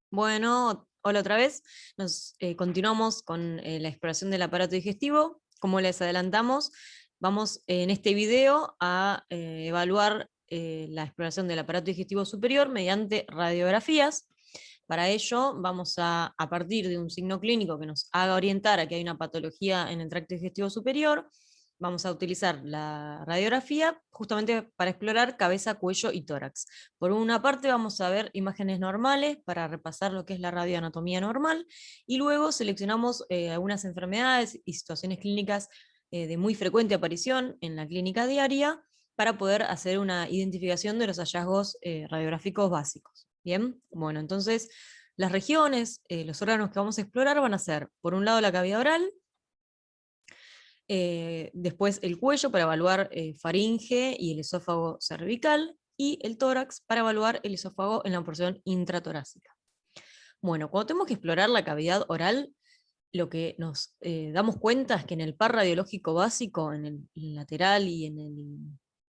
Bueno, hola otra vez. Nos continuamos con la exploración del aparato digestivo. Como les adelantamos, vamos en este video a evaluar la exploración del aparato digestivo superior mediante radiografías. Para ello, vamos a partir de un signo clínico que nos haga orientar a que hay una patología en el tracto digestivo superior, vamos a utilizar la radiografía justamente para explorar cabeza, cuello y tórax. Por una parte vamos a ver imágenes normales para repasar lo que es la radioanatomía normal, y luego seleccionamos algunas enfermedades y situaciones clínicas de muy frecuente aparición en la clínica diaria para poder hacer una identificación de los hallazgos radiográficos básicos. Bien, bueno, entonces las regiones, los órganos que vamos a explorar van a ser, por un lado, la cavidad oral, después el cuello para evaluar faringe y el esófago cervical, y el tórax para evaluar el esófago en la porción intratorácica. Bueno, cuando tenemos que explorar la cavidad oral, lo que nos damos cuenta es que en el par radiológico básico, en el lateral y en el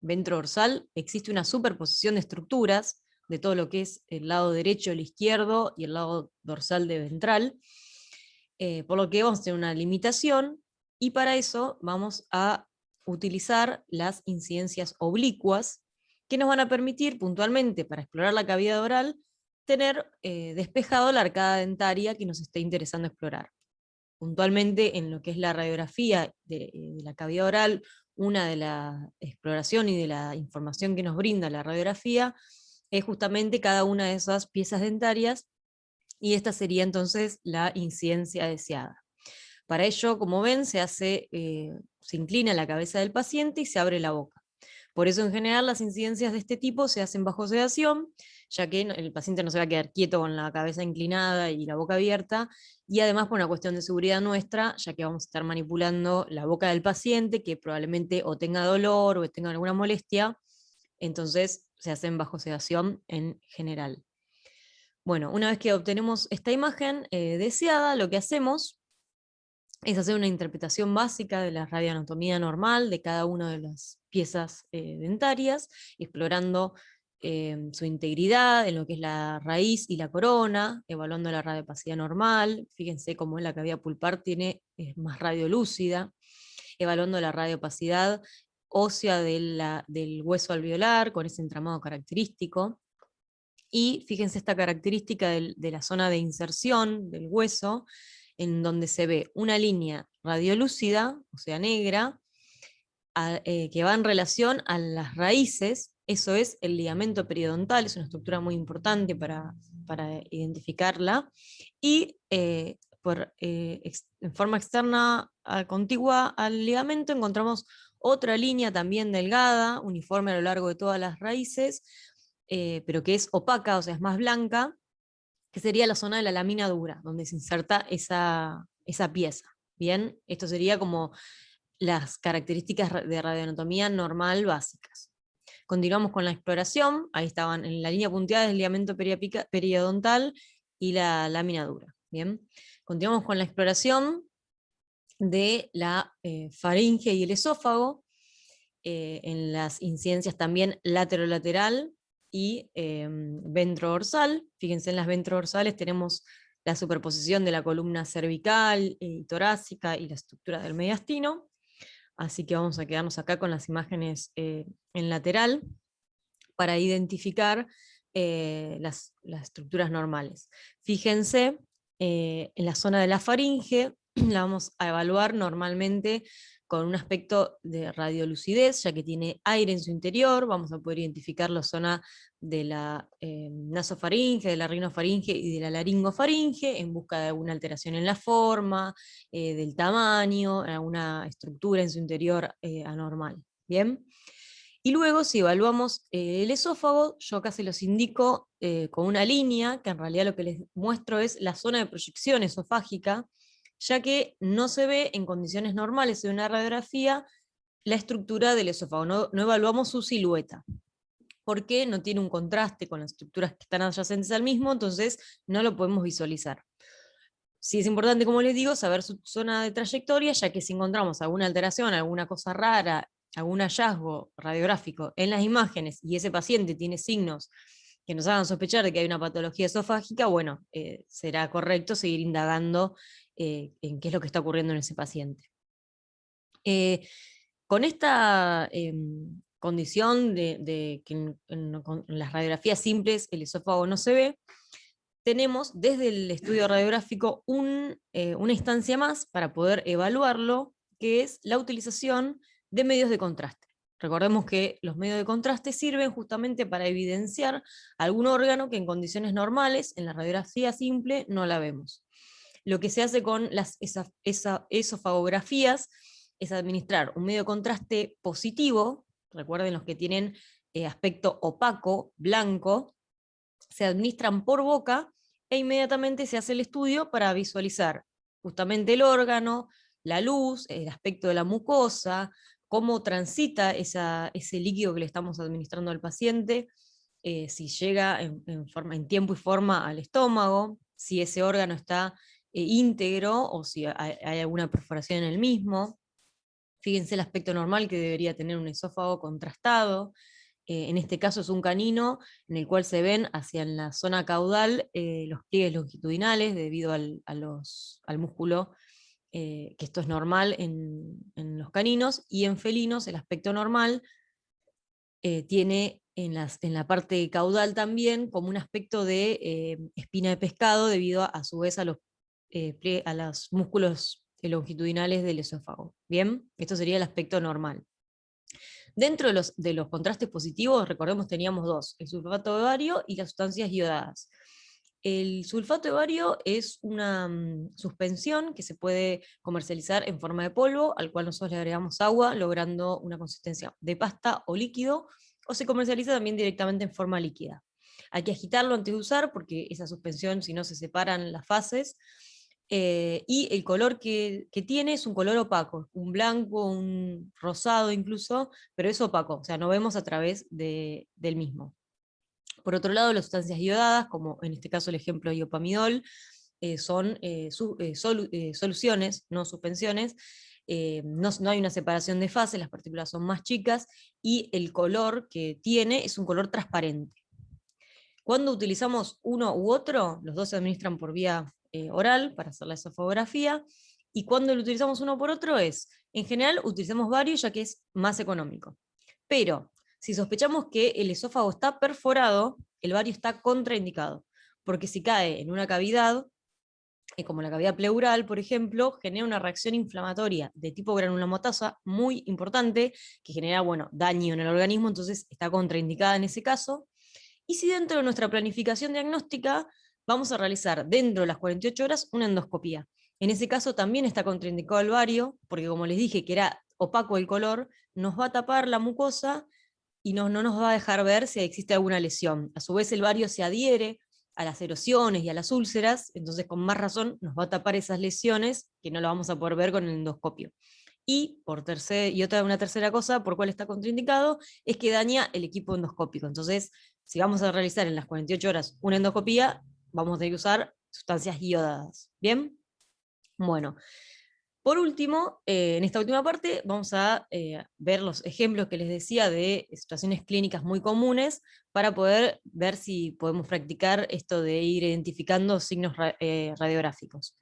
ventrodorsal, existe una superposición de estructuras de todo lo que es el lado derecho, el izquierdo y el lado dorsal de ventral, por lo que vamos a tener una limitación, y para eso vamos a utilizar las incidencias oblicuas, que nos van a permitir puntualmente, para explorar la cavidad oral, tener despejado la arcada dentaria que nos esté interesando explorar. Puntualmente en lo que es la radiografía de la cavidad oral, una de la exploración y de la información que nos brinda la radiografía es justamente cada una de esas piezas dentarias, y esta sería entonces la incidencia deseada. Para ello, como ven, se inclina la cabeza del paciente y se abre la boca. Por eso, en general, las incidencias de este tipo se hacen bajo sedación, ya que el paciente no se va a quedar quieto con la cabeza inclinada y la boca abierta, y además por una cuestión de seguridad nuestra, ya que vamos a estar manipulando la boca del paciente, que probablemente o tenga dolor o tenga alguna molestia, entonces se hacen bajo sedación en general. Bueno, una vez que obtenemos esta imagen deseada, lo que hacemos es hacer una interpretación básica de la radioanatomía normal de cada una de las piezas dentarias, explorando su integridad en lo que es la raíz y la corona, evaluando la radiopacidad normal. Fíjense cómo la cavidad pulpar es más radiolúcida, evaluando la radiopacidad ósea del hueso alveolar con ese entramado característico. Y fíjense esta característica de la zona de inserción del hueso, en donde se ve una línea radiolúcida, o sea negra, que va en relación a las raíces. Eso es el ligamento periodontal, es una estructura muy importante para identificarla, y en forma externa contigua al ligamento encontramos otra línea también delgada, uniforme a lo largo de todas las raíces, pero que es opaca, o sea, es más blanca, que sería la zona de la lámina dura, donde se inserta esa pieza. Bien, esto sería como las características de radioanatomía normal básicas. Continuamos con la exploración, ahí estaban en la línea punteada del ligamento periodontal y la lámina dura. Bien, continuamos con la exploración de la faringe y el esófago, en las incidencias también laterolateral y ventrodorsal. Fíjense, en las ventrodorsales tenemos la superposición de la columna cervical y torácica y la estructura del mediastino, así que vamos a quedarnos acá con las imágenes en lateral para identificar las estructuras normales. Fíjense, en la zona de la faringe la vamos a evaluar normalmente con un aspecto de radiolucidez, ya que tiene aire en su interior. Vamos a poder identificar la zona de la nasofaringe, de la rinofaringe y de la laringofaringe, en busca de alguna alteración en la forma, del tamaño, alguna estructura en su interior anormal. Bien. Y luego, si evaluamos el esófago, yo acá se los indico con una línea, que en realidad lo que les muestro es la zona de proyección esofágica, ya que no se ve en condiciones normales de una radiografía la estructura del esófago, no evaluamos su silueta, porque no tiene un contraste con las estructuras que están adyacentes al mismo, entonces no lo podemos visualizar. Sí es importante, como les digo, saber su zona de trayectoria, ya que si encontramos alguna alteración, alguna cosa rara, algún hallazgo radiográfico en las imágenes, y ese paciente tiene signos que nos hagan sospechar de que hay una patología esofágica, bueno, será correcto seguir indagando en qué es lo que está ocurriendo en ese paciente. Con esta condición de que en las radiografías simples el esófago no se ve, tenemos desde el estudio radiográfico una instancia más para poder evaluarlo, que es la utilización de medios de contraste. Recordemos que los medios de contraste sirven justamente para evidenciar algún órgano que en condiciones normales, en la radiografía simple, no la vemos. Lo que se hace con las esofagografías es administrar un medio de contraste positivo, recuerden los que tienen aspecto opaco, blanco, se administran por boca e inmediatamente se hace el estudio para visualizar justamente el órgano, la luz, el aspecto de la mucosa, cómo transita ese líquido que le estamos administrando al paciente, si llega en tiempo y forma al estómago, si ese órgano está íntegro o si hay alguna perforación en el mismo. Fíjense el aspecto normal que debería tener un esófago contrastado. En este caso es un canino en el cual se ven hacia la zona caudal los pliegues longitudinales debido al músculo, que esto es normal en los caninos, y en felinos el aspecto normal tiene en la parte caudal también como un aspecto de espina de pescado debido a su vez a los músculos longitudinales del esófago. Bien, esto sería el aspecto normal. Dentro de los contrastes positivos, recordemos, teníamos dos, el sulfato de bario y las sustancias iodadas. El sulfato de bario es una suspensión que se puede comercializar en forma de polvo, al cual nosotros le agregamos agua, logrando una consistencia de pasta o líquido, o se comercializa también directamente en forma líquida. Hay que agitarlo antes de usar, porque esa suspensión, si no, se separan las fases, y el color que tiene es un color opaco, un blanco, un rosado incluso, pero es opaco, o sea, no vemos a través del mismo. Por otro lado, las sustancias iodadas, como en este caso el ejemplo de iopamidol, son soluciones, no suspensiones. No hay una separación de fase, las partículas son más chicas y el color que tiene es un color transparente. Cuando utilizamos uno u otro, los dos se administran por vía oral para hacer la esofagografía, y cuando lo utilizamos uno por otro en general, utilizamos varios ya que es más económico. Pero si sospechamos que el esófago está perforado, el bario está contraindicado, porque si cae en una cavidad, como la cavidad pleural, por ejemplo, genera una reacción inflamatoria de tipo granulomatosa muy importante, que genera, bueno, daño en el organismo, entonces está contraindicada en ese caso. Y si dentro de nuestra planificación diagnóstica vamos a realizar dentro de las 48 horas una endoscopía. En ese caso también está contraindicado el bario, porque como les dije que era opaco el color, nos va a tapar la mucosa y no nos va a dejar ver si existe alguna lesión. A su vez el bario se adhiere a las erosiones y a las úlceras, entonces con más razón nos va a tapar esas lesiones que no lo vamos a poder ver con el endoscopio. Y una tercera cosa por cual está contraindicado es que daña el equipo endoscópico. Entonces, si vamos a realizar en las 48 horas una endoscopía, vamos a tener que usar sustancias iodadas. ¿Bien? Bueno, por último, en esta última parte vamos a ver los ejemplos que les decía de situaciones clínicas muy comunes para poder ver si podemos practicar esto de ir identificando signos radiográficos.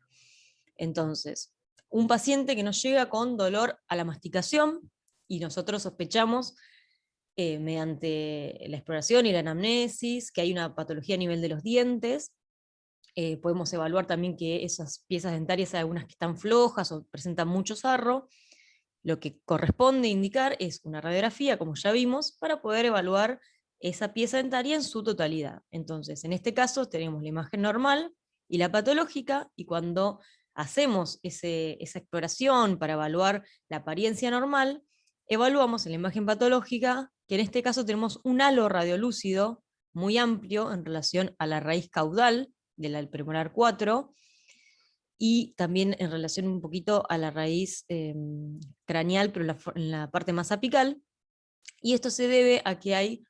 Entonces, un paciente que nos llega con dolor a la masticación y nosotros sospechamos mediante la exploración y la anamnesis que hay una patología a nivel de los dientes. Podemos evaluar también que esas piezas dentarias hay algunas que están flojas o presentan mucho sarro. Lo que corresponde indicar es una radiografía, como ya vimos, para poder evaluar esa pieza dentaria en su totalidad. Entonces, en este caso tenemos la imagen normal y la patológica, y cuando hacemos esa exploración para evaluar la apariencia normal, evaluamos en la imagen patológica, que en este caso tenemos un halo radiolúcido muy amplio en relación a la raíz caudal del premolar 4, y también en relación un poquito a la raíz craneal, pero en la parte más apical, y esto se debe a que hay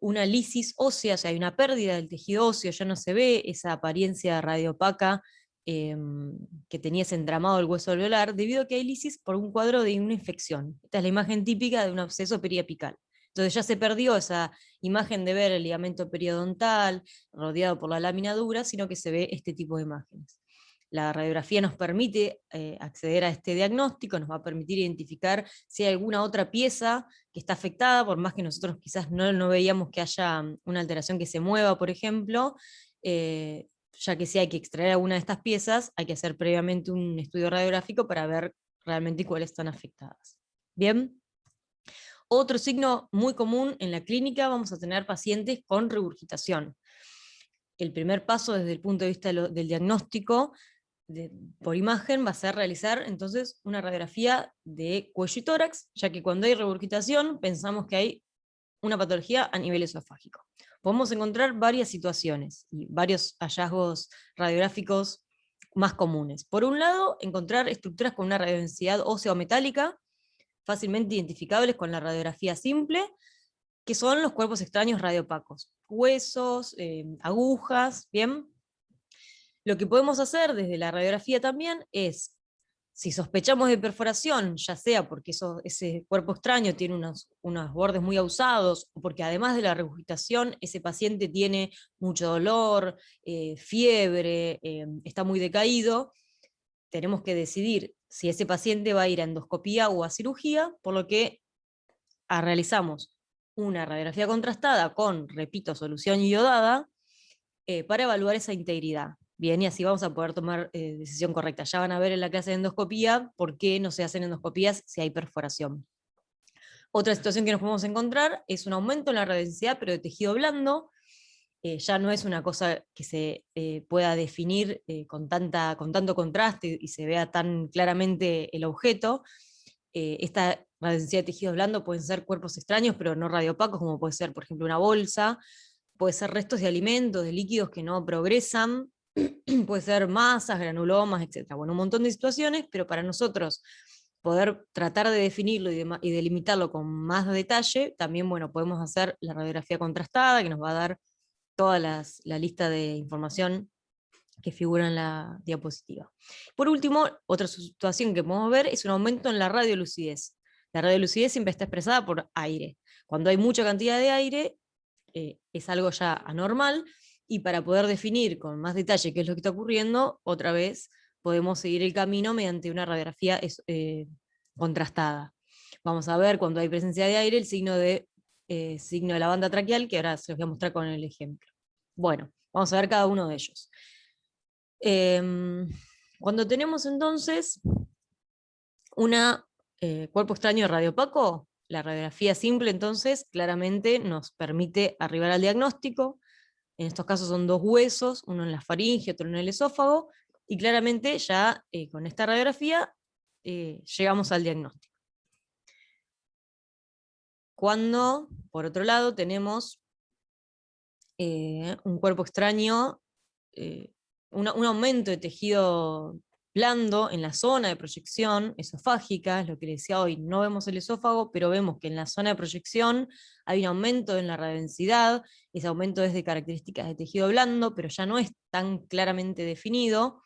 una lisis ósea, o sea, hay una pérdida del tejido óseo, ya no se ve esa apariencia radiopaca que tenía ese entramado del hueso alveolar, debido a que hay lisis por un cuadro de una infección. Esta es la imagen típica de un absceso periapical. Entonces ya se perdió esa imagen de ver el ligamento periodontal rodeado por la lámina dura, sino que se ve este tipo de imágenes. La radiografía nos permite acceder a este diagnóstico, nos va a permitir identificar si hay alguna otra pieza que está afectada, por más que nosotros quizás no veíamos que haya una alteración que se mueva, por ejemplo, ya que si hay que extraer alguna de estas piezas, hay que hacer previamente un estudio radiográfico para ver realmente cuáles están afectadas. Bien. Otro signo muy común en la clínica, vamos a tener pacientes con regurgitación. El primer paso desde el punto de vista del diagnóstico por imagen va a ser realizar entonces una radiografía de cuello y tórax, ya que cuando hay regurgitación pensamos que hay una patología a nivel esofágico. Podemos encontrar varias situaciones y varios hallazgos radiográficos más comunes. Por un lado, encontrar estructuras con una radiodensidad ósea o metálica, fácilmente identificables con la radiografía simple, que son los cuerpos extraños radiopacos, huesos, agujas, ¿bien? Lo que podemos hacer desde la radiografía también es, si sospechamos de perforación, ya sea porque ese cuerpo extraño tiene unos bordes muy ahusados, o porque además de la regurgitación, ese paciente tiene mucho dolor, fiebre, está muy decaído, tenemos que decidir si ese paciente va a ir a endoscopía o a cirugía, por lo que realizamos una radiografía contrastada con, repito, solución iodada, para evaluar esa integridad. Bien, y así vamos a poder tomar decisión correcta. Ya van a ver en la clase de endoscopía por qué no se hacen endoscopías si hay perforación. Otra situación que nos podemos encontrar es un aumento en la radiodensidad, pero de tejido blando. Ya no es una cosa que se pueda definir con tanto contraste y se vea tan claramente el objeto. Esta radiodensidad de tejido blando pueden ser cuerpos extraños, pero no radiopacos, como puede ser, por ejemplo, una bolsa, puede ser restos de alimentos, de líquidos que no progresan, puede ser masas, granulomas, etc. Bueno, un montón de situaciones, pero para nosotros poder tratar de definirlo y delimitarlo con más detalle, también, bueno, podemos hacer la radiografía contrastada, que nos va a dar toda la lista de información que figura en la diapositiva. Por último, otra situación que podemos ver es un aumento en la radiolucidez. La radiolucidez siempre está expresada por aire. Cuando hay mucha cantidad de aire, es algo ya anormal, y para poder definir con más detalle qué es lo que está ocurriendo, otra vez podemos seguir el camino mediante una radiografía contrastada. Vamos a ver cuando hay presencia de aire el signo de la banda traqueal, que ahora se los voy a mostrar con el ejemplo. Bueno, vamos a ver cada uno de ellos. Cuando tenemos entonces un cuerpo extraño radiopaco, la radiografía simple entonces claramente nos permite arribar al diagnóstico. En estos casos son dos huesos, uno en la faringe, otro en el esófago, y claramente ya con esta radiografía llegamos al diagnóstico. Cuando, por otro lado, tenemos un cuerpo extraño, un aumento de tejido blando en la zona de proyección esofágica, es lo que les decía hoy, no vemos el esófago, pero vemos que en la zona de proyección hay un aumento en la radiodensidad, ese aumento es de características de tejido blando, pero ya no es tan claramente definido.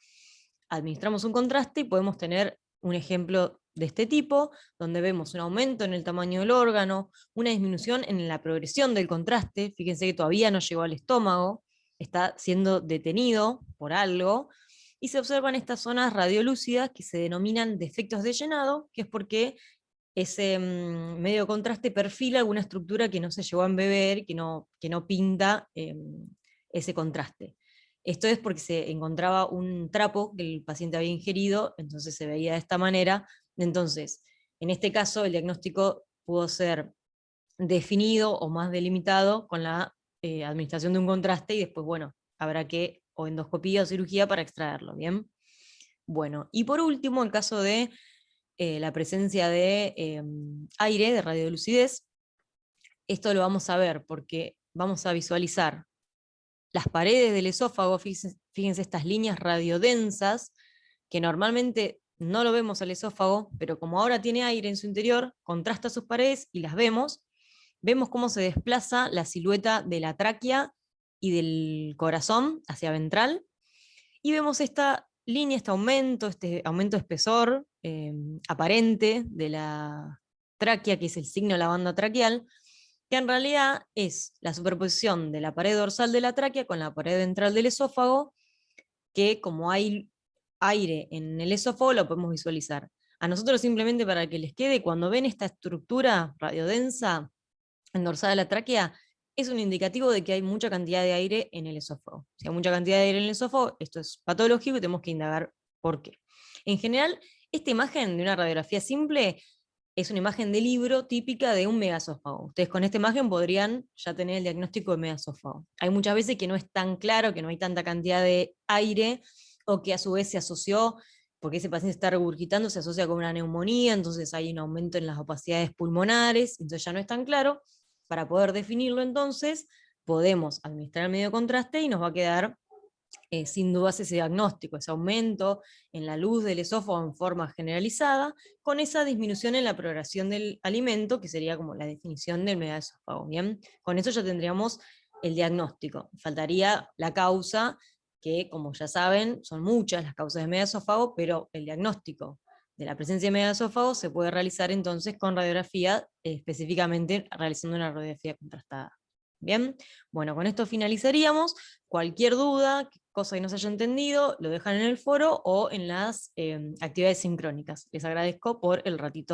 Administramos un contraste y podemos tener un ejemplo de este tipo, donde vemos un aumento en el tamaño del órgano, una disminución en la progresión del contraste, fíjense que todavía no llegó al estómago, está siendo detenido por algo, y se observan estas zonas radiolúcidas que se denominan defectos de llenado, que es porque ese medio de contraste perfila alguna estructura que no se llegó a embeber, que no pinta ese contraste. Esto es porque se encontraba un trapo que el paciente había ingerido, entonces se veía de esta manera. Entonces, en este caso, el diagnóstico pudo ser definido o más delimitado con la administración de un contraste, y después, bueno, habrá que o endoscopía o cirugía para extraerlo, ¿bien? Bueno, y por último, el caso de la presencia de aire, de radiolucidez, esto lo vamos a ver porque vamos a visualizar las paredes del esófago, fíjense estas líneas radiodensas, que normalmente no lo vemos al esófago, pero como ahora tiene aire en su interior, contrasta sus paredes y las vemos cómo se desplaza la silueta de la tráquea y del corazón hacia ventral, y vemos esta línea, este aumento de espesor aparente de la tráquea, que es el signo de la banda traqueal, que en realidad es la superposición de la pared dorsal de la tráquea con la pared ventral del esófago, que como hay aire en el esófago lo podemos visualizar. A nosotros simplemente para que les quede, cuando ven esta estructura radiodensa endorsada de la tráquea, es un indicativo de que hay mucha cantidad de aire en el esófago. Si hay mucha cantidad de aire en el esófago, esto es patológico y tenemos que indagar por qué. En general, esta imagen de una radiografía simple es una imagen de libro típica de un megaesófago. Ustedes con esta imagen podrían ya tener el diagnóstico de megaesófago. Hay muchas veces que no es tan claro, que no hay tanta cantidad de aire, o que a su vez se asoció, porque ese paciente está regurgitando, se asocia con una neumonía, entonces hay un aumento en las opacidades pulmonares, entonces ya no es tan claro. Para poder definirlo entonces, podemos administrar el medio de contraste y nos va a quedar sin dudas ese diagnóstico, ese aumento en la luz del esófago en forma generalizada, con esa disminución en la progresión del alimento, que sería como la definición del megaesófago. Bien, con eso ya tendríamos el diagnóstico. Faltaría la causa, que como ya saben, son muchas las causas de megaesófago, pero el diagnóstico de la presencia de megaesófago se puede realizar entonces con radiografía, específicamente realizando una radiografía contrastada. Bien, bueno, con esto finalizaríamos. Cualquier duda, cosa que no se haya entendido, lo dejan en el foro o en las actividades sincrónicas. Les agradezco por el ratito.